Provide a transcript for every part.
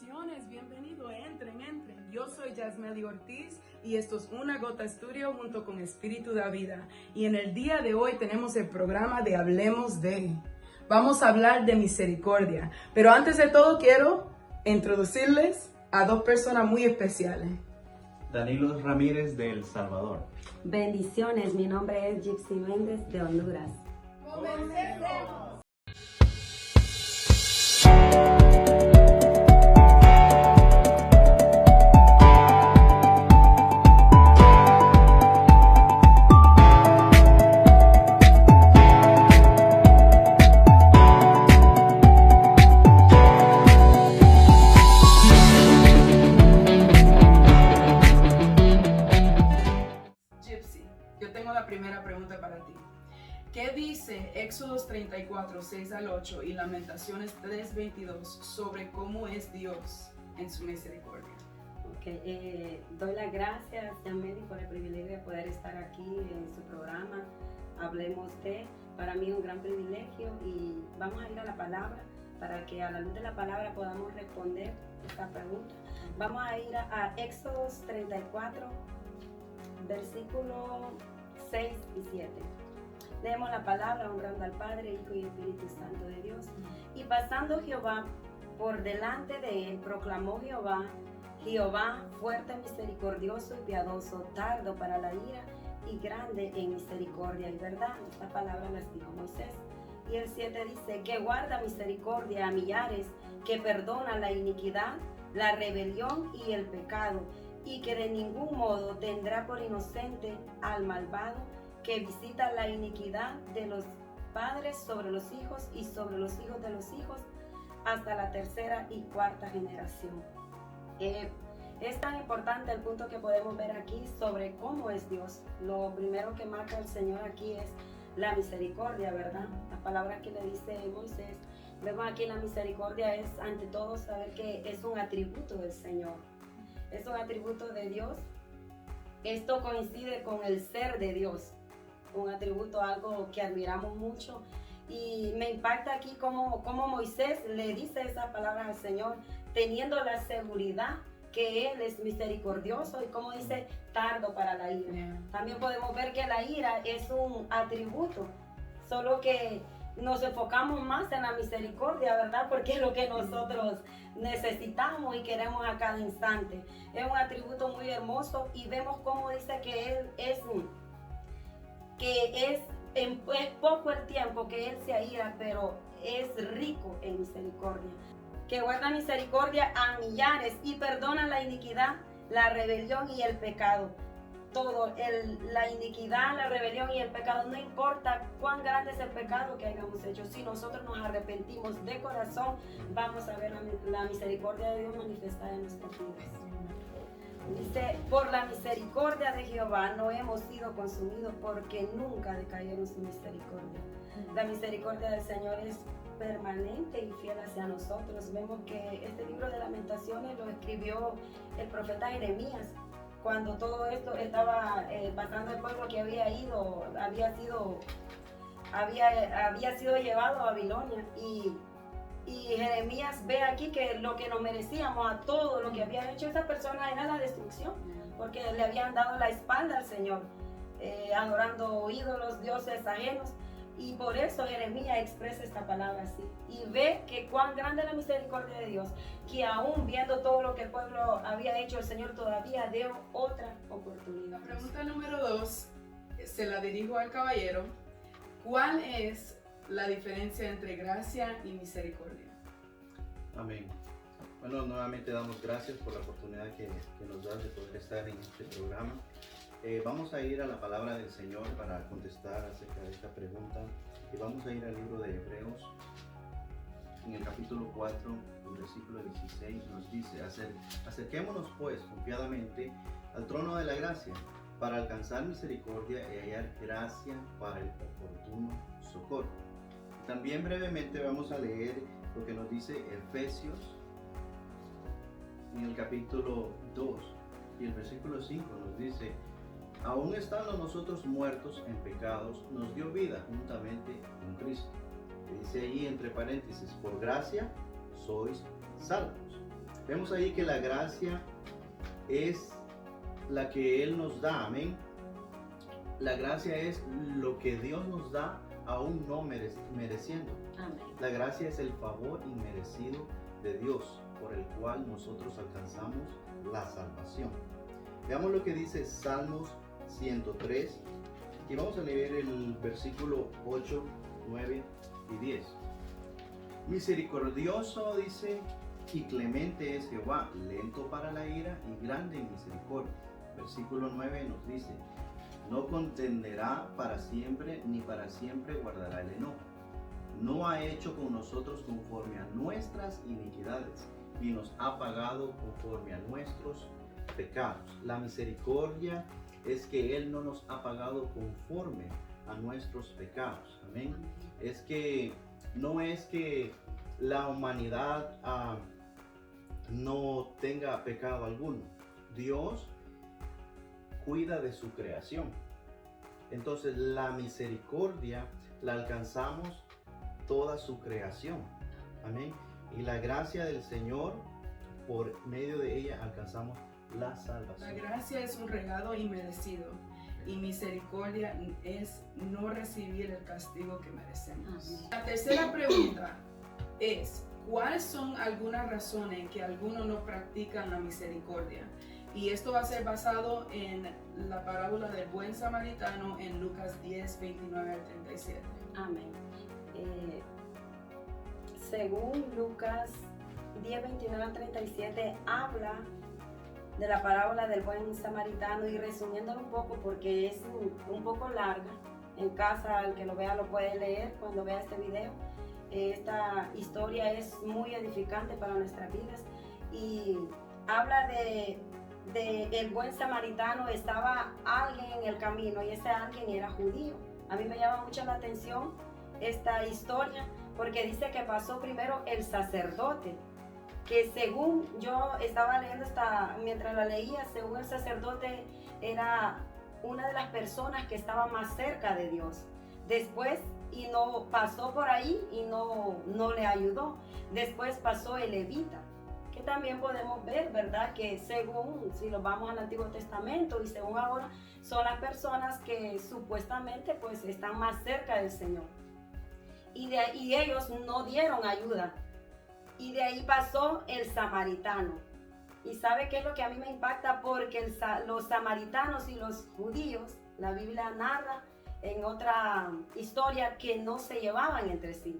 Bendiciones, bienvenido, entren. Yo soy Yasmeli Ortiz y esto es Una Gota Estudio junto con Espíritu de Vida. Y en el día de hoy tenemos el programa de Hablemos de. Vamos a hablar de misericordia. Pero antes de todo quiero introducirles a dos personas muy especiales. Danilo Ramírez de El Salvador. Bendiciones, mi nombre es Gypsy Méndez de Honduras. ¡Comencemos! Gypsy, yo tengo la primera pregunta para ti. ¿Qué dice Éxodos 34, 6 al 8 y Lamentaciones 3, 22 sobre cómo es Dios en su misericordia? Doy las gracias, Yasmeli, por el privilegio de poder estar aquí en su programa. Hablemos de, para mí es un gran privilegio y vamos a ir a la palabra para que a la luz de la palabra podamos responder esta pregunta. Vamos a ir a Éxodos 34, versículos 6 y 7. Leemos la palabra honrando al Padre, Hijo y Espíritu Santo de Dios. Y pasando Jehová por delante de él, proclamó Jehová fuerte, misericordioso y piadoso, tardo para la ira y grande en misericordia y verdad. Esta palabra las dijo Moisés. Y el 7 dice, que guarda misericordia a millares, que perdona la iniquidad, la rebelión y el pecado, y que de ningún modo tendrá por inocente al malvado, que visita la iniquidad de los padres sobre los hijos y sobre los hijos de los hijos hasta la tercera y cuarta generación. Es tan importante el punto que podemos ver aquí sobre cómo es Dios. Lo primero que marca el Señor aquí es la misericordia, ¿verdad? La palabra que le dice Moisés. Vemos aquí la misericordia es ante todo saber que es un atributo del Señor. Es un atributo de Dios. Esto coincide con el ser de Dios. Un atributo, algo que admiramos mucho. Y me impacta aquí cómo Moisés le dice esas palabras al Señor, teniendo la seguridad que Él es misericordioso y como dice, tardo para la ira. También podemos ver que la ira es un atributo, solo que nos enfocamos más en la misericordia, ¿verdad? Porque es lo que nosotros necesitamos y queremos a cada instante. Es un atributo muy hermoso y vemos cómo dice que Él es poco el tiempo que Él se aira, pero es rico en misericordia. Que guarda misericordia a millares y perdona la iniquidad, la rebelión y el pecado. Todo, la iniquidad, la rebelión y el pecado, no importa cuán grande es el pecado que hayamos hecho, si nosotros nos arrepentimos de corazón, vamos a ver la misericordia de Dios manifestada en nuestras vidas. Dice, por la misericordia de Jehová no hemos sido consumidos porque nunca decayeron su misericordia. La misericordia del Señor es permanente y fiel hacia nosotros. Vemos que este libro de Lamentaciones lo escribió el profeta Jeremías cuando todo esto estaba pasando. El pueblo que había sido llevado a Babilonia y Jeremías ve aquí que lo que nos merecíamos a todo lo que había hecho esa persona era la destrucción, porque le habían dado la espalda al Señor, adorando ídolos, dioses ajenos. Y por eso Jeremías expresa esta palabra así. Y ve que cuán grande es la misericordia de Dios, que aún viendo todo lo que el pueblo había hecho, el Señor todavía dio otra oportunidad. Pregunta número 2, se la dirijo al caballero. ¿Cuál es la diferencia entre gracia y misericordia? Amén. Bueno, nuevamente damos gracias por la oportunidad que nos das de poder estar en este programa. Vamos a ir a la palabra del Señor para contestar acerca de esta pregunta y vamos a ir al libro de Hebreos. En el capítulo 4, el versículo 16 nos dice, acerquémonos pues confiadamente al trono de la gracia para alcanzar misericordia y hallar gracia para el oportuno socorro. También brevemente vamos a leer lo que nos dice Efesios en el capítulo 2 y el versículo 5 nos dice, aún estando nosotros muertos en pecados, nos dio vida juntamente con Cristo. Y dice ahí entre paréntesis, por gracia sois salvos. Vemos ahí que la gracia es la que Él nos da, amén. La gracia es lo que Dios nos da aún no mereciendo. Amén. La gracia es el favor inmerecido de Dios por el cual nosotros alcanzamos la salvación. Veamos lo que dice Salmos 103 y vamos a leer el versículo 8, 9 y 10. Misericordioso, dice, y clemente es Jehová, lento para la ira y grande en misericordia. Versículo 9 nos dice: no contenderá para siempre, ni para siempre guardará el enojo. No ha hecho con nosotros conforme a nuestras iniquidades, ni nos ha pagado conforme a nuestros pecados. La misericordia es que Él no nos ha pagado conforme a nuestros pecados. Amén. Es que no es que la humanidad no tenga pecado alguno. Dios cuida de su creación. Entonces la misericordia la alcanzamos toda su creación. Amén. Y la gracia del Señor, por medio de ella alcanzamos la salvación. La gracia es un regalo inmerecido y misericordia es no recibir el castigo que merecemos. La tercera pregunta es: ¿cuáles son algunas razones que algunos no practican la misericordia? Y esto va a ser basado en la parábola del buen samaritano en Lucas 10, 29 al 37. Amén. Según Lucas 10, 29 al 37, habla de la parábola del buen samaritano, y resumiéndolo un poco porque es un poco larga. En casa, el que lo vea lo puede leer cuando vea este video. Esta historia es muy edificante para nuestras vidas y habla de el buen samaritano. Estaba alguien en el camino y ese alguien era judío. A mí me llama mucho la atención esta historia porque dice que pasó primero el sacerdote, que según yo estaba leyendo mientras la leía, según el sacerdote era una de las personas que estaba más cerca de Dios. Después, y no pasó por ahí y no le ayudó. Después pasó el levita, que también podemos ver, ¿verdad? Que según, si lo vamos al Antiguo Testamento y según ahora, son las personas que supuestamente pues están más cerca del Señor. Y ellos no dieron ayuda. Y de ahí pasó el samaritano. ¿Y sabe qué es lo que a mí me impacta? Porque los samaritanos y los judíos, la Biblia narra en otra historia que no se llevaban entre sí.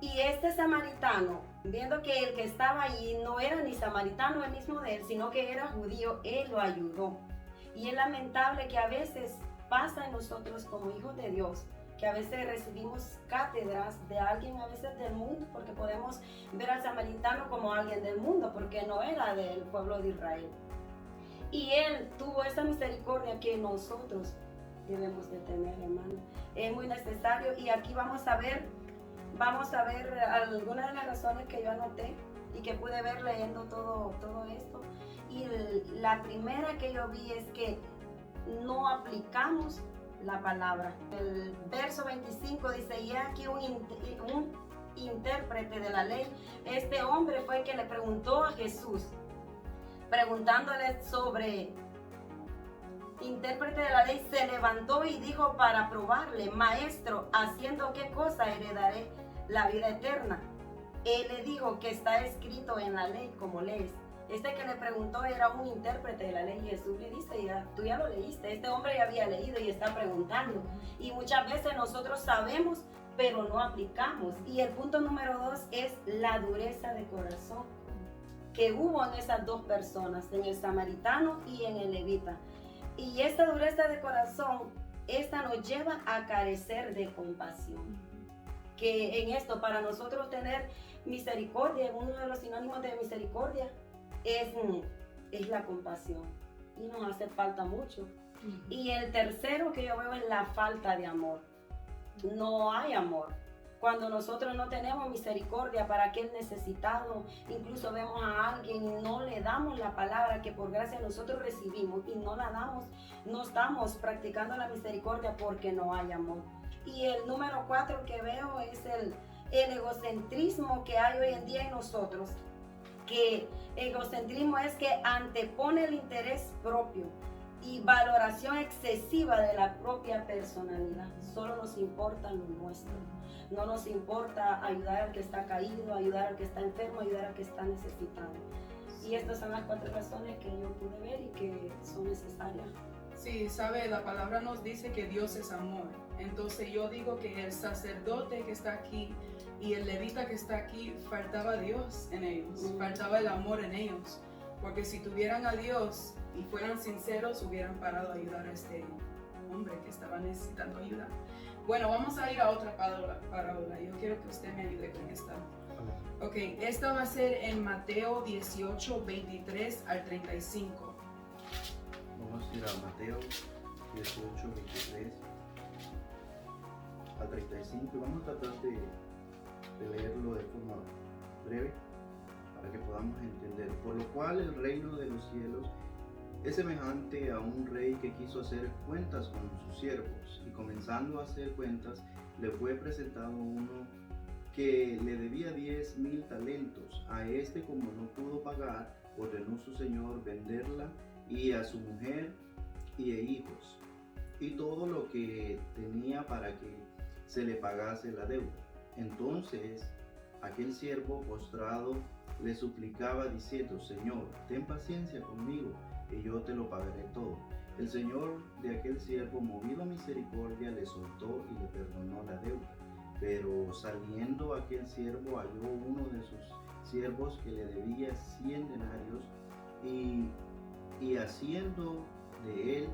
Y este samaritano, viendo que el que estaba allí no era ni samaritano el mismo de él, sino que era judío, él lo ayudó. Y es lamentable que a veces pasa en nosotros como hijos de Dios, que a veces recibimos cátedras de alguien, a veces del mundo, porque podemos ver al samaritano como alguien del mundo, porque no era del pueblo de Israel. Y él tuvo esa misericordia que nosotros debemos de tener, hermano. Es muy necesario, y aquí vamos a ver algunas de las razones que yo anoté y que pude ver leyendo todo esto. Y la primera que yo vi es que no aplicamos la palabra. El verso 25 dice: y aquí un intérprete de la ley. Este hombre fue el que le preguntó a Jesús, preguntándole sobre intérprete de la ley, se levantó y dijo para probarle: maestro, ¿haciendo qué cosa heredaré la vida eterna? Él le dijo: que está escrito en la ley, como lees. Este que le preguntó era un intérprete de la ley. Jesús le dice: tú ya lo leíste. Este hombre ya había leído y está preguntando. Y muchas veces nosotros sabemos, pero no aplicamos. Y el punto número 2 es la dureza de corazón que hubo en esas dos personas, en el samaritano y en el levita. Y esta dureza de corazón, esta nos lleva a carecer de compasión. Que en esto, para nosotros tener misericordia, uno de los sinónimos de misericordia es la compasión. Y nos hace falta mucho. Y el tercero que yo veo es la falta de amor. No hay amor. Cuando nosotros no tenemos misericordia para aquel necesitado, incluso vemos a alguien y no le damos la palabra que por gracia nosotros recibimos y no la damos, no estamos practicando la misericordia porque no hay amor. Y el número 4 que veo es el egocentrismo que hay hoy en día en nosotros. que egocentrismo es que antepone el interés propio y valoración excesiva de la propia personalidad. Solo nos importa lo nuestro. No nos importa ayudar al que está caído, ayudar al que está enfermo, ayudar al que está necesitado. Y estas son las 4 razones que yo pude ver y que son necesarias. Sí, sabe, la palabra nos dice que Dios es amor. Entonces yo digo que el sacerdote que está aquí y el levita que está aquí, faltaba Dios en ellos, faltaba el amor en ellos. Porque si tuvieran a Dios y fueran sinceros, hubieran parado a ayudar a este hombre que estaba necesitando ayuda. Bueno, vamos a ir a otra parábola. Yo quiero que usted me ayude con esta. Ok, esta va a ser en Mateo 18, 23 al 35. Vamos a ir a Mateo 18, 23 al 35 y vamos a tratar de leerlo de forma breve para que podamos entender. Por lo cual el reino de los cielos es semejante a un rey que quiso hacer cuentas con sus siervos, y comenzando a hacer cuentas le fue presentado uno que le debía 10,000 talentos. A este, como no pudo pagar, ordenó su señor venderla y a su mujer y hijos y todo lo que tenía para que se le pagase la deuda. Entonces aquel siervo postrado le suplicaba diciendo: Señor, ten paciencia conmigo y yo te lo pagaré todo. El señor de aquel siervo, movido a misericordia, le soltó y le perdonó la deuda. Pero saliendo aquel siervo halló uno de sus siervos que le debía 100 denarios y haciendo de él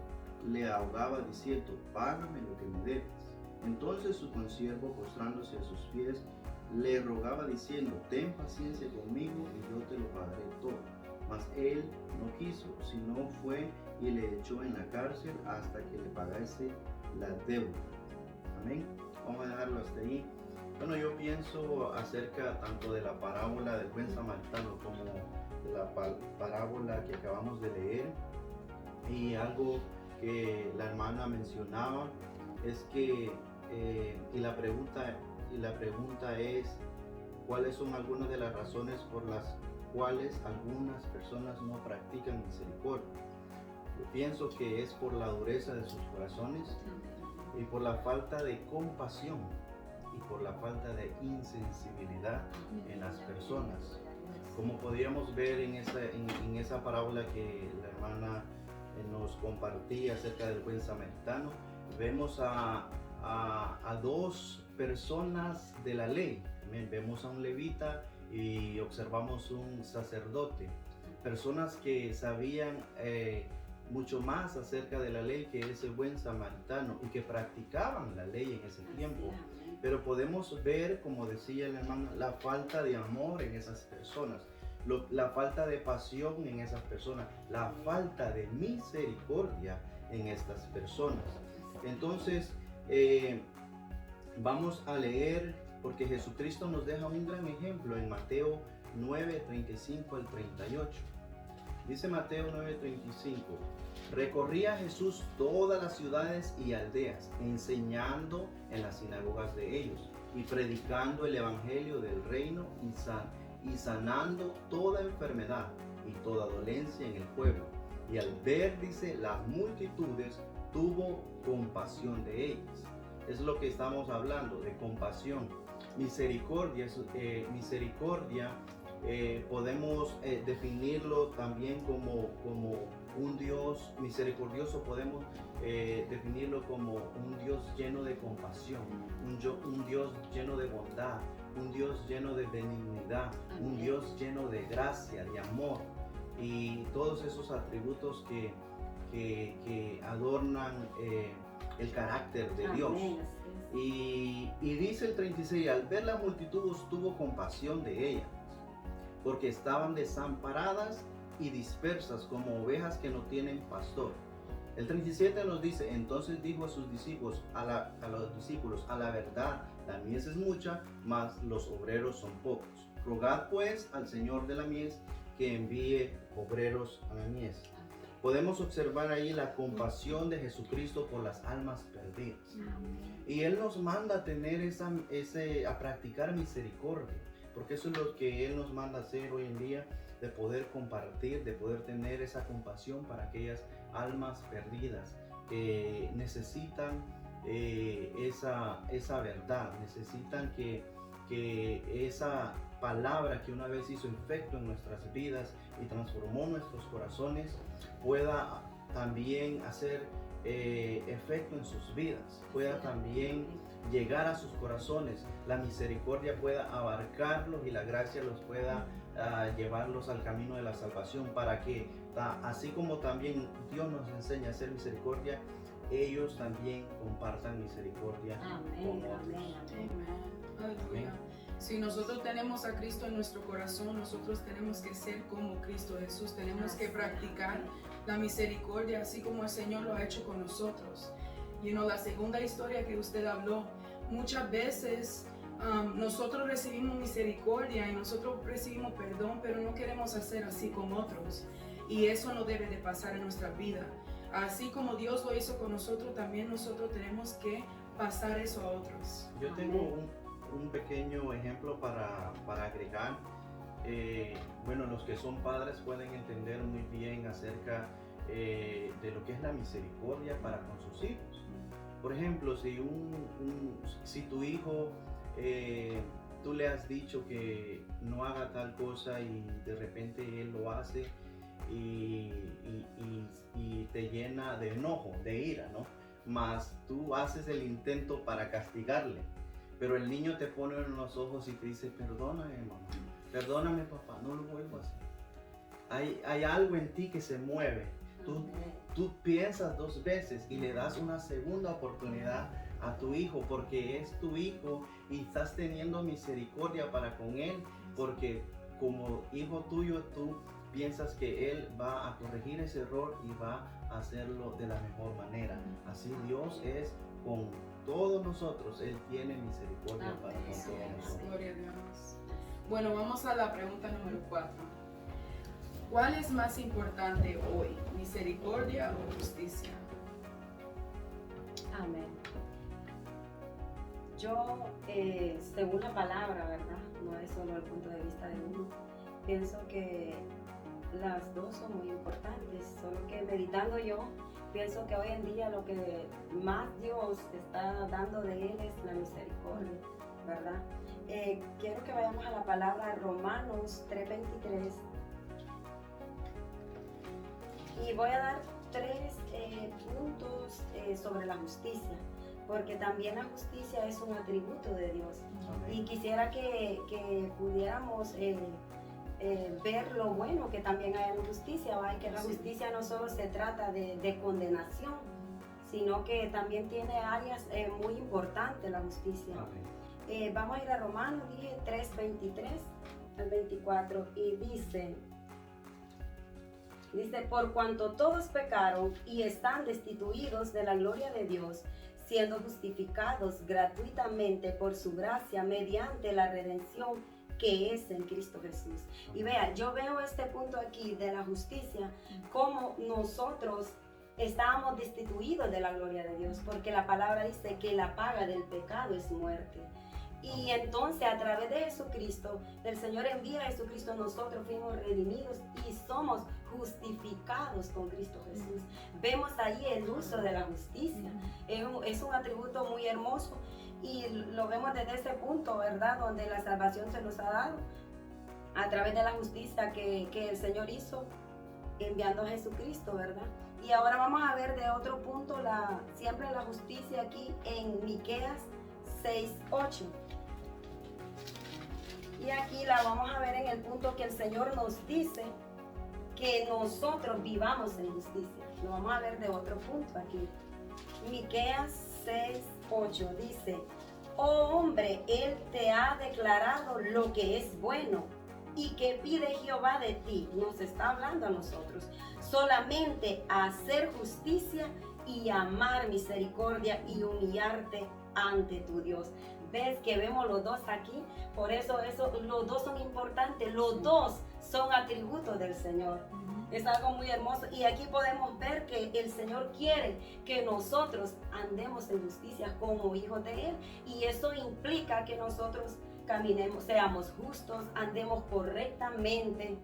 le ahogaba diciendo: págame lo que me debes. Entonces su consiervo, postrándose a sus pies, le rogaba diciendo: ten paciencia conmigo y yo te lo pagaré todo. Mas él no quiso, sino fue y le echó en la cárcel hasta que le pagase la deuda. Amén. Vamos a dejarlo hasta ahí. Bueno, yo pienso acerca tanto de la parábola del buen samaritano como de la parábola que acabamos de leer, y algo que la hermana mencionaba es que y la pregunta es: ¿cuáles son algunas de las razones por las cuales algunas personas no practican misericordia? Yo pienso que es por la dureza de sus corazones y por la falta de compasión y por la falta de insensibilidad en las personas. Como podíamos ver en esa parábola que la hermana nos compartía acerca del buen samaritano, vemos a 2 personas de la ley. Vemos a un levita y observamos un sacerdote, personas que sabían mucho más acerca de la ley que ese buen samaritano y que practicaban la ley en ese tiempo. Pero podemos ver, como decía el hermano, la falta de amor en esas personas, la falta de pasión en esas personas, la falta de misericordia en estas personas. Entonces vamos a leer, porque Jesucristo nos deja un gran ejemplo en Mateo 9, 35 al 38. Dice Mateo 9:35: recorría Jesús todas las ciudades y aldeas, enseñando en las sinagogas de ellos y predicando el evangelio del reino y sanando toda enfermedad y toda dolencia en el pueblo. Y al ver, dice, las multitudes, tuvo compasión de ellas. Es lo que estamos hablando, de compasión. Misericordia, podemos definirlo también como un Dios misericordioso. Podemos definirlo como un Dios lleno de compasión, un Dios lleno de bondad, un Dios lleno de benignidad, un Dios lleno de gracia, de amor, y todos esos atributos que adornan el carácter de Dios. Y dice el 36: al ver la multitud tuvo compasión de ellas, porque estaban desamparadas y dispersas como ovejas que no tienen pastor. El 37 nos dice: entonces dijo a sus discípulos, los discípulos, a la verdad, la mies es mucha, mas los obreros son pocos. Rogad pues al Señor de la mies que envíe obreros a la mies. Podemos observar ahí la compasión de Jesucristo por las almas perdidas. Y Él nos manda a tener a practicar misericordia. porque eso es lo que Él nos manda a hacer hoy en día, de poder compartir, de poder tener esa compasión para aquellas almas perdidas que necesitan esa verdad, necesitan que esa palabra que una vez hizo efecto en nuestras vidas y transformó nuestros corazones pueda también hacer efecto en sus vidas, pueda también llegar a sus corazones, la misericordia pueda abarcarlos y la gracia los pueda llevarlos al camino de la salvación, para que así como también Dios nos enseña a hacer misericordia, ellos también compartan misericordia con otros. Amén. Aleluya. Si nosotros tenemos a Cristo en nuestro corazón, nosotros tenemos que ser como Cristo Jesús, tenemos que practicar la misericordia así como el Señor lo ha hecho con nosotros. La segunda historia que usted habló, muchas veces nosotros recibimos misericordia y nosotros recibimos perdón, pero no queremos hacer así con otros, y eso no debe de pasar en nuestra vida. Así como Dios lo hizo con nosotros, también nosotros tenemos que pasar eso a otros. Yo tengo un pequeño ejemplo para agregar. Bueno, los que son padres pueden entender muy bien acerca de lo que es la misericordia para con sus hijos. Por ejemplo, si tu hijo, tú le has dicho que no haga tal cosa y de repente él lo hace y te llena de enojo, de ira, ¿no? Mas tú haces el intento para castigarle, pero el niño te pone en los ojos y te dice: perdóname, mamá, perdóname, papá, no lo vuelvo a hacer. Hay algo en ti que se mueve. Tú piensas dos veces y le das una segunda oportunidad a tu hijo, porque es tu hijo y estás teniendo misericordia para con él, porque como hijo tuyo tú piensas que él va a corregir ese error y va a hacerlo de la mejor manera. Así Dios es con todos nosotros, Él tiene misericordia para con todos nosotros. Gloria a Dios. Bueno, vamos a la pregunta número 4. ¿Cuál es más importante hoy, misericordia o justicia? Amén. Yo, según la palabra, ¿verdad? No es solo el punto de vista de uno. Pienso que las dos son muy importantes, solo que meditando yo, pienso que hoy en día lo que más Dios está dando de Él es la misericordia, ¿verdad? Quiero que vayamos a la palabra Romanos 3:23 y voy a dar 3 puntos sobre la justicia, porque también la justicia es un atributo de Dios. Amén. Y quisiera que pudiéramos ver lo bueno que también hay en justicia, ¿va? Y que la justicia no solo se trata de condenación, sino que también tiene áreas muy importantes la justicia. Vamos a ir a Romanos 3:23 al 24 y dice, por cuanto todos pecaron y están destituidos de la gloria de Dios, siendo justificados gratuitamente por su gracia mediante la redención que es en Cristo Jesús. Y vea, yo veo este punto aquí de la justicia, como nosotros estábamos destituidos de la gloria de Dios, porque la palabra dice que la paga del pecado es muerte. Y entonces a través de Jesucristo, del Señor envía a Jesucristo, nosotros fuimos redimidos y somos justificados con Cristo Jesús. Vemos ahí el uso de la justicia. Es un atributo muy hermoso y lo vemos desde ese punto, ¿verdad? Donde la salvación se nos ha dado a través de la justicia que el Señor hizo enviando a Jesucristo, ¿verdad? Y ahora vamos a ver de otro punto siempre la justicia aquí en Miqueas 6:8. Y aquí la vamos a ver en el punto que el Señor nos dice que nosotros vivamos en justicia. Lo vamos a ver de otro punto aquí. Miqueas 6:8 dice: oh hombre, Él te ha declarado lo que es bueno y que pide Jehová de ti. Nos está hablando a nosotros. Solamente hacer justicia y amar misericordia y humillarte ante tu Dios. ¿Ves que vemos los dos aquí? Por eso los dos son importantes, los dos son atributos del Señor. Es algo muy hermoso y aquí podemos ver que el Señor quiere que nosotros andemos en justicia como hijos de Él, y eso implica que nosotros caminemos, seamos justos, andemos correctamente,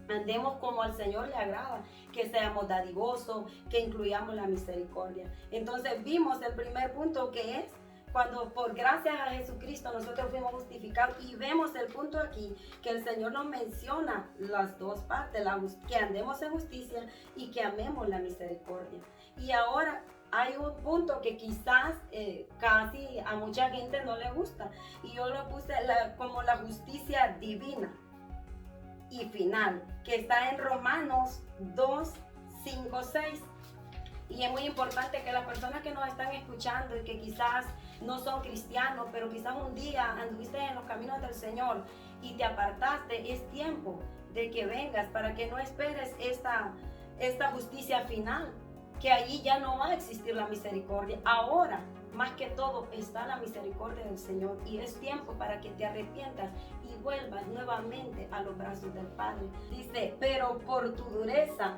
andemos como al Señor le agrada, que seamos dadivosos, que incluyamos la misericordia. Entonces vimos el primer punto, que es cuando por gracia a Jesucristo nosotros fuimos justificados, y vemos el punto aquí que el Señor nos menciona las dos partes, que andemos en justicia y que amemos la misericordia. Y ahora hay un punto que quizás casi a mucha gente no le gusta, y yo lo puse como la justicia divina y final, que está en Romanos 2, 5, 6. Y es muy importante que las personas que nos están escuchando y que quizás no son cristianos, pero quizás un día anduviste en los caminos del Señor y te apartaste, es tiempo de que vengas, para que no esperes esta justicia final, que allí ya no va a existir la misericordia. Ahora, más que todo, está la misericordia del Señor, y es tiempo para que te arrepientas y vuelvas nuevamente a los brazos del Padre. Dice, pero por tu dureza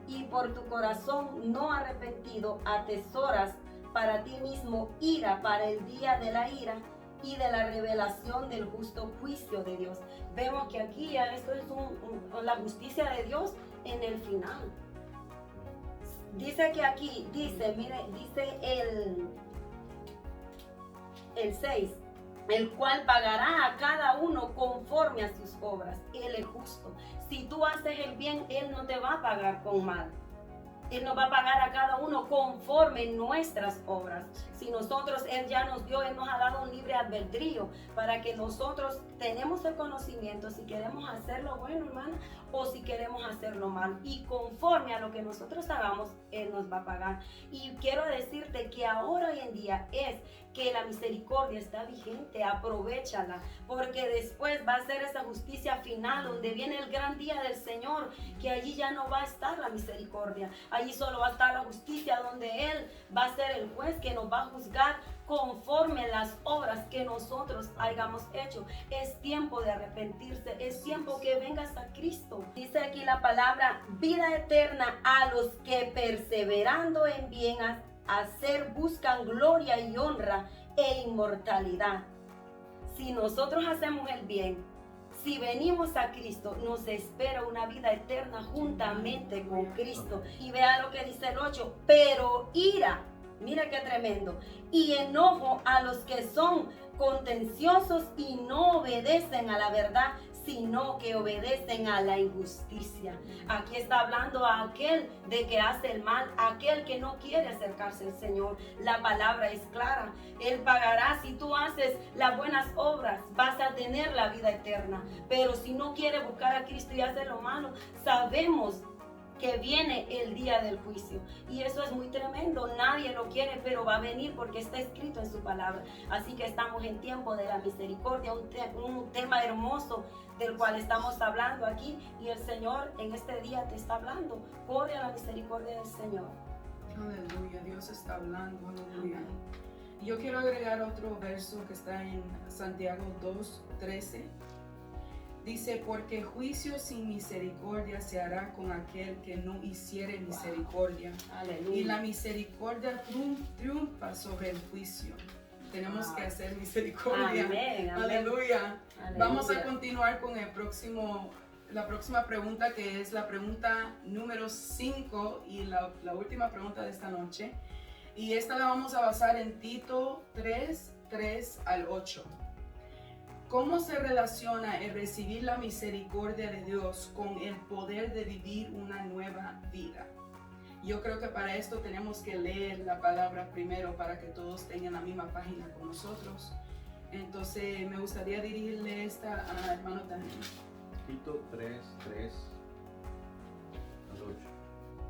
y por tu corazón no arrepentido atesoras para ti mismo ira para el día de la ira y de la revelación del justo juicio de Dios. Vemos que aquí ya esto es la justicia de Dios en el final. Dice que aquí, dice el 6, el cual pagará a cada uno conforme a sus obras. Él es justo. Si tú haces el bien, Él no te va a pagar con mal. Él nos va a pagar a cada uno conforme nuestras obras. Si nosotros, Él ya nos dio, Él nos ha dado un libre albedrío para que nosotros tenemos el conocimiento si queremos hacer lo bueno, hermana, o si queremos hacerlo mal. Y conforme a lo que nosotros hagamos, Él nos va a pagar. Y quiero decirte que ahora hoy en día es que la misericordia está vigente, aprovéchala, porque después va a ser esa justicia final donde viene el gran día del Señor, que allí ya no va a estar la misericordia, allí solo va a estar la justicia, donde Él va a ser el juez que nos va a juzgar conforme las obras que nosotros hayamos hecho. Es tiempo de arrepentirse, es tiempo que vengas a Cristo. Dice aquí la palabra, vida eterna a los que perseverando en bien hacer buscan gloria y honra e inmortalidad. Si nosotros hacemos el bien, si venimos a Cristo, nos espera una vida eterna juntamente con Cristo. Y vea lo que dice el 8, pero ira, mira qué tremendo, y enojo a los que son contenciosos y no obedecen a la verdad, sino que obedecen a la injusticia. Aquí está hablando a aquel de que hace el mal, aquel que no quiere acercarse al Señor. La palabra es clara. Él pagará. Si tú haces las buenas obras, vas a tener la vida eterna. Pero si no quieres buscar a Cristo y hacer lo malo, sabemos que viene el día del juicio, y eso es muy tremendo. Nadie lo quiere, pero va a venir porque está escrito en su palabra. Así que estamos en tiempo de la misericordia, un tema hermoso del cual estamos hablando aquí, y el Señor en este día te está hablando. Corre a la misericordia del Señor. Aleluya, Dios está hablando, aleluya. Y yo quiero agregar otro verso que está en Santiago 2:13. Dice, porque juicio sin misericordia se hará con aquel que no hiciere misericordia. Aleluya. Y la misericordia triunfa sobre el juicio. Tenemos que hacer misericordia. Amén, amén. Aleluya. Aleluya. Vamos a continuar con la próxima pregunta, que es la pregunta número 5 y la última pregunta de esta noche. Y esta la vamos a basar en Tito 3 al 8. ¿Cómo se relaciona el recibir la misericordia de Dios con el poder de vivir una nueva vida? Yo creo que para esto tenemos que leer la palabra primero para que todos tengan la misma página con nosotros. Entonces me gustaría dirigirle esta a hermano Daniel. Tito 3 al 8.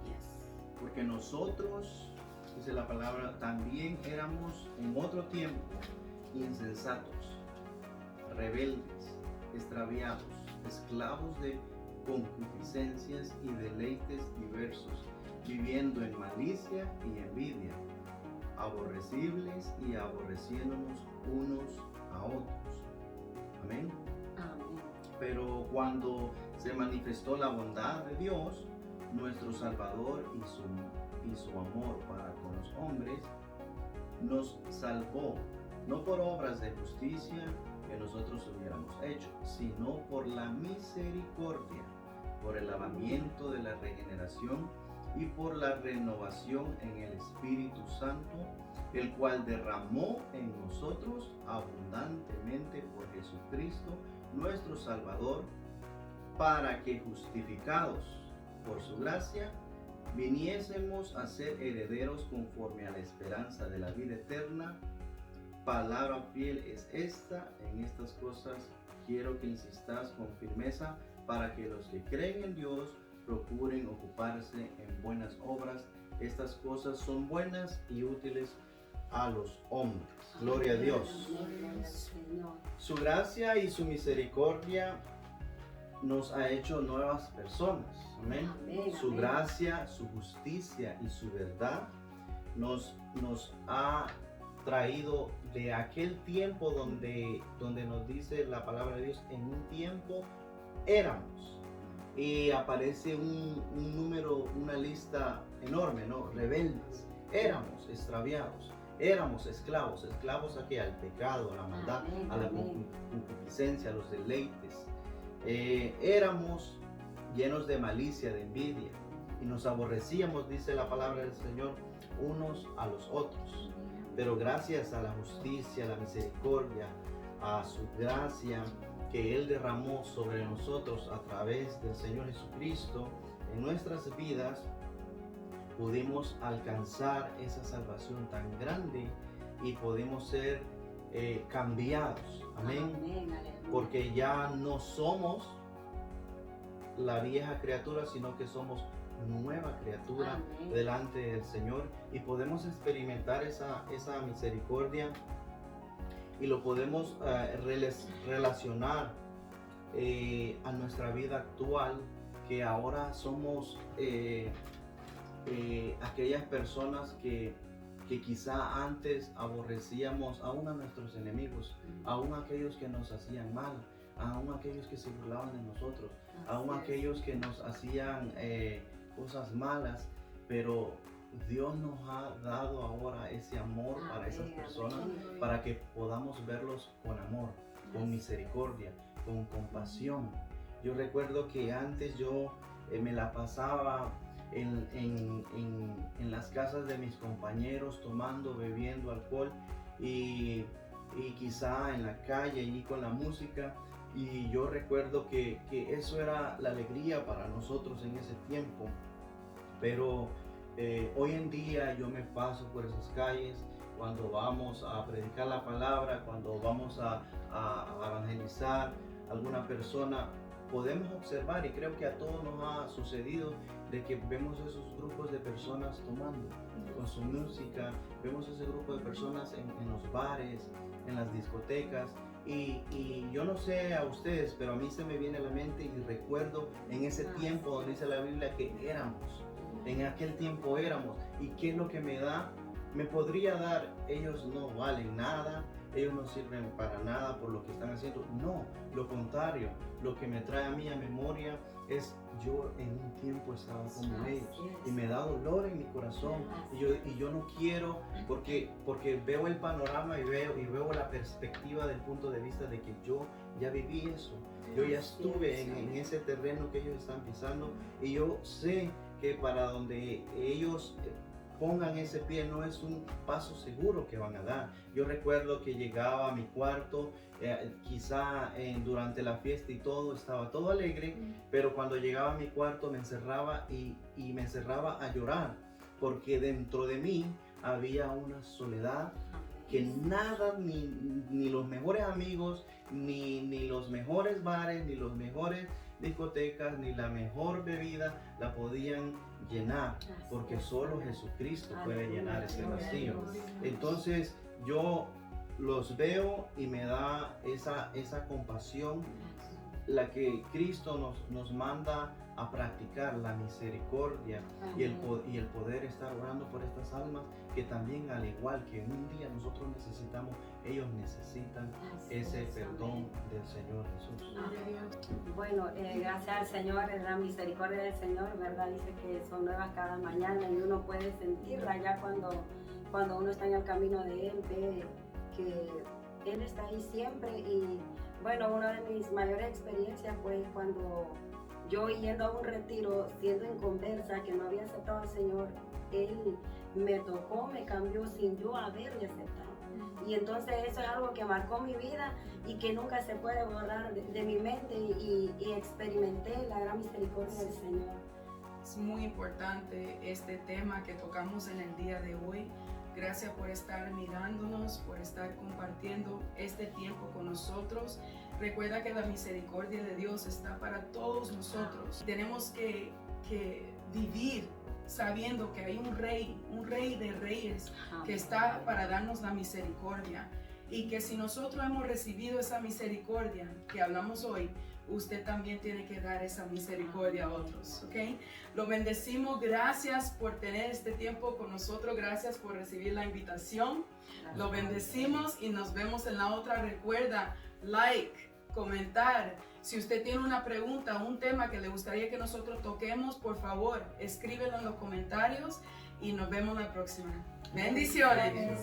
Yes. Porque nosotros, dice la palabra, también éramos en otro tiempo insensatos, rebeldes, extraviados, esclavos de concupiscencias y deleites diversos, viviendo en malicia y envidia, aborrecibles y aborreciéndonos unos a otros. Amén. Amén. Pero cuando se manifestó la bondad de Dios, nuestro Salvador, y su amor para con los hombres, nos salvó no por obras de justicia que nosotros hubiéramos hecho, sino por la misericordia, por el lavamiento de la regeneración y por la renovación en el Espíritu Santo, el cual derramó en nosotros abundantemente por Jesucristo, nuestro Salvador, para que justificados por su gracia, viniésemos a ser herederos conforme a la esperanza de la vida eterna. Palabra fiel es esta. En estas cosas quiero que insistas con firmeza, para que los que creen en Dios procuren ocuparse en buenas obras. Estas cosas son buenas y útiles a los hombres. Gloria a Dios. Su gracia y su misericordia nos ha hecho nuevas personas. Amén. Su gracia, su justicia y su verdad nos ha traído de aquel tiempo donde nos dice la palabra de Dios, en un tiempo éramos. Y aparece un número, una lista enorme, ¿no? Rebeldes, éramos extraviados, éramos esclavos. ¿Esclavos a qué? Al pecado, a la maldad, a la concupiscencia, a los deleites. Éramos llenos de malicia, de envidia, y nos aborrecíamos, dice la palabra del Señor, unos a los otros. Pero gracias a la justicia, a la misericordia, a su gracia que Él derramó sobre nosotros a través del Señor Jesucristo, en nuestras vidas pudimos alcanzar esa salvación tan grande y pudimos ser cambiados. Amén. Porque ya no somos la vieja criatura, sino que somos nueva criatura delante del Señor, y podemos experimentar esa misericordia y lo podemos relacionar a nuestra vida actual, que ahora somos aquellas personas que quizá antes aborrecíamos aún a nuestros enemigos, aún aquellos que nos hacían mal, aún aquellos que se burlaban de nosotros, aún aquellos que nos hacían cosas malas, pero Dios nos ha dado ahora ese amor para esas personas, para que podamos verlos con amor, con misericordia, con compasión. Yo recuerdo que antes yo me la pasaba en las casas de mis compañeros tomando, bebiendo alcohol y quizá en la calle y con la música, y yo recuerdo que eso era la alegría para nosotros en ese tiempo. Pero hoy en día yo me paso por esas calles cuando vamos a predicar la palabra, cuando vamos a evangelizar a alguna persona. Podemos observar, y creo que a todos nos ha sucedido, de que vemos esos grupos de personas tomando con su música, vemos ese grupo de personas en los bares, en las discotecas, y yo no sé a ustedes, pero a mí se me viene a la mente y recuerdo en ese tiempo donde dice la Biblia que éramos, en aquel tiempo éramos. ¿Y qué es lo que me da? Me podría dar, ellos no valen nada, ellos no sirven para nada por lo que están haciendo. No, lo contrario, lo que me trae a mí a memoria es yo en un tiempo estaba como ellos, y me da dolor en mi corazón, y yo no quiero, porque veo el panorama y veo la perspectiva del punto de vista de que yo ya viví eso, yo ya estuve en ese terreno que ellos están pisando, y yo sé que para donde ellos pongan ese pie no es un paso seguro que van a dar. Yo recuerdo que llegaba a mi cuarto, quizá durante la fiesta y todo, estaba todo alegre, pero cuando llegaba a mi cuarto me encerraba y me encerraba a llorar, porque dentro de mí había una soledad que nada, ni los mejores amigos, ni los mejores bares, ni los mejores discotecas, ni la mejor bebida la podían llenar, porque solo Jesucristo puede llenar ese vacío. Entonces yo los veo y me da esa compasión, la que Cristo nos manda a practicar, la misericordia y el poder estar orando por estas almas que también, al igual que un día nosotros necesitamos, ellos necesitan ese perdón del Señor Jesús. Bueno, gracias al Señor, la misericordia del Señor, ¿verdad? Dice que son nuevas cada mañana, y uno puede sentirla ya cuando uno está en el camino de Él, Él está ahí siempre. Y bueno, una de mis mayores experiencias fue cuando yo yendo a un retiro, siendo inconversa, que no había aceptado al Señor, Él me tocó, me cambió sin yo haberle aceptado. Y entonces eso es algo que marcó mi vida y que nunca se puede borrar de mi mente, y experimenté la gran misericordia del Señor. Es muy importante este tema que tocamos en el día de hoy. Gracias por estar mirándonos, por estar compartiendo este tiempo con nosotros. Recuerda que la misericordia de Dios está para todos nosotros. Tenemos que vivir sabiendo que hay un rey de reyes que está para darnos la misericordia, y que si nosotros hemos recibido esa misericordia que hablamos hoy, usted también tiene que dar esa misericordia a otros, ¿ok? Lo bendecimos. Gracias por tener este tiempo con nosotros. Gracias por recibir la invitación. Lo bendecimos y nos vemos en la otra. Recuerda, like, comentar. Si usted tiene una pregunta, un tema que le gustaría que nosotros toquemos, por favor, escríbelo en los comentarios y nos vemos la próxima. Bendiciones.